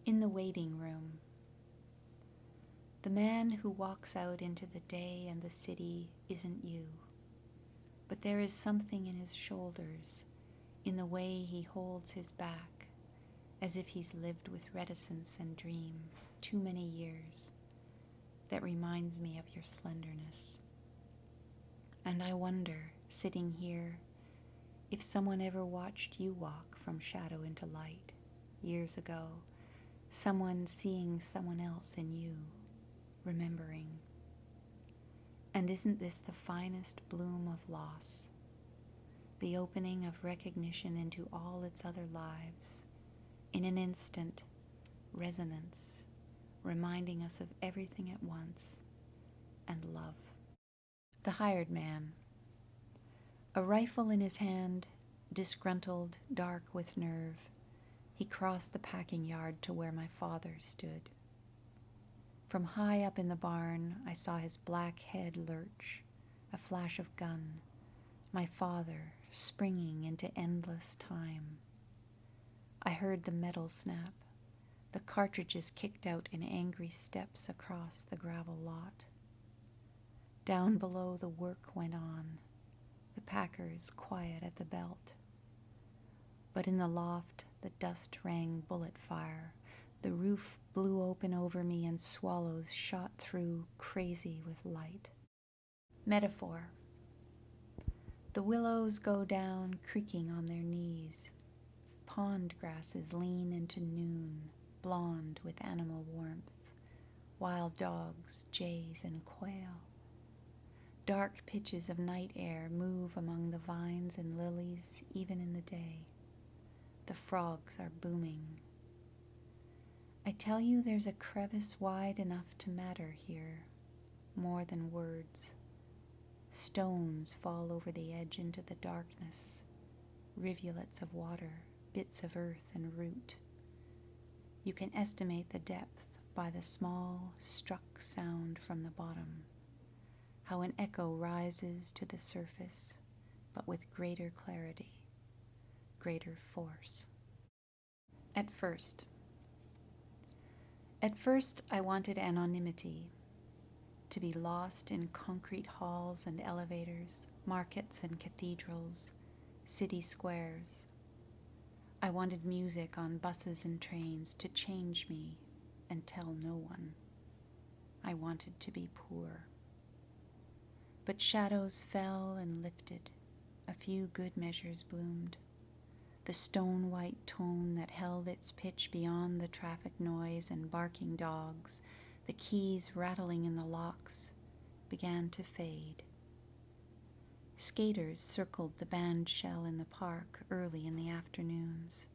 In the waiting room, the man who walks out into the day and the city isn't you, but there is something in his shoulders, in the way he holds his back, as if he's lived with reticence and dream too many years, that reminds me of your slenderness. And I wonder, sitting here, if someone ever watched you walk from shadow into light years ago, someone seeing someone else in you, remembering. And isn't this the finest bloom of loss, the opening of recognition into all its other lives, in an instant, resonance, reminding us of everything at once, and love. The hired man, a rifle in his hand, disgruntled, dark with nerve, he crossed the packing yard to where my father stood. From high up in the barn, I saw his black head lurch, a flash of gun, my father springing into endless time. I heard the metal snap, the cartridges kicked out in angry steps across the gravel lot. Down below, the work went on, the packers quiet at the belt. But in the loft, the dust rang bullet fire. The roof blew open over me and swallows shot through, crazy with light. Metaphor. The willows go down, creaking on their knees. Pond grasses lean into noon, blonde with animal warmth. Wild dogs, jays, and quail. Dark pitches of night air move among the vines and lilies even in the day. The frogs are booming. I tell you, there's a crevice wide enough to matter here, more than words. Stones fall over the edge into the darkness, rivulets of water, bits of earth and root. You can estimate the depth by the small, struck sound from the bottom, how an echo rises to the surface, but with greater clarity, greater force. At first, I wanted anonymity, to be lost in concrete halls and elevators, markets and cathedrals, city squares. I wanted music on buses and trains to change me and tell no one. I wanted to be poor. But shadows fell and lifted. A few good measures bloomed. The stone-white tone that held its pitch beyond the traffic noise and barking dogs, the keys rattling in the locks, began to fade. Skaters circled the band shell in the park early in the afternoons.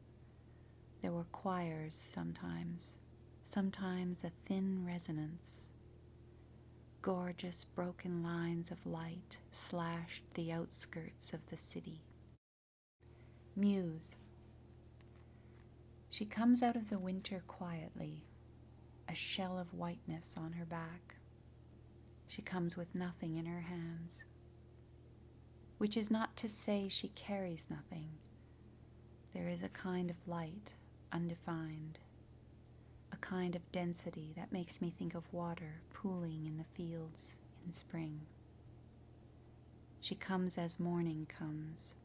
There were choirs sometimes a thin resonance. Gorgeous broken lines of light slashed the outskirts of the city. Muse. She comes out of the winter quietly, a shell of whiteness on her back. She comes with nothing in her hands, which is not to say she carries nothing. There is a kind of light, undefined, a kind of density that makes me think of water pooling in the fields in spring. She comes as morning comes,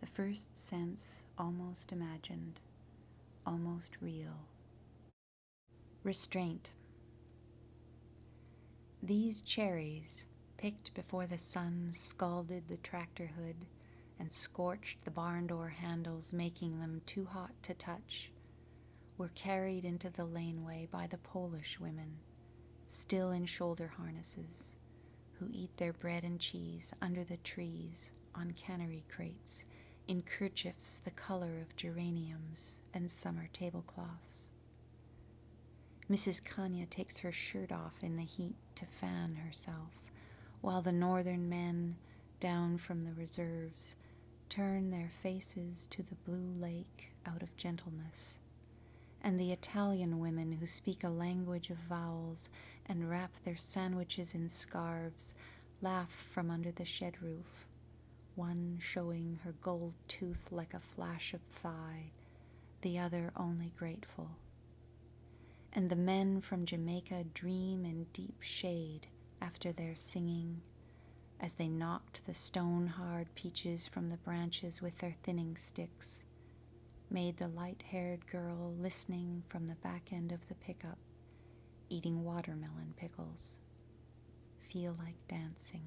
the first sense almost imagined, almost real. Restraint. These cherries, picked before the sun scalded the tractor hood and scorched the barn door handles, making them too hot to touch, were carried into the laneway by the Polish women, still in shoulder harnesses, who eat their bread and cheese under the trees on cannery crates, in kerchiefs the color of geraniums and summer tablecloths. Mrs. Kanya takes her shirt off in the heat to fan herself, while the northern men, down from the reserves, turn their faces to the blue lake out of gentleness, and the Italian women who speak a language of vowels and wrap their sandwiches in scarves laugh from under the shed roof, one showing her gold tooth like a flash of thigh, the other only grateful. and the men from Jamaica dream in deep shade after their singing, as they knocked the stone-hard peaches from the branches with their thinning sticks, made the light-haired girl listening from the back end of the pickup, eating watermelon pickles, feel like dancing.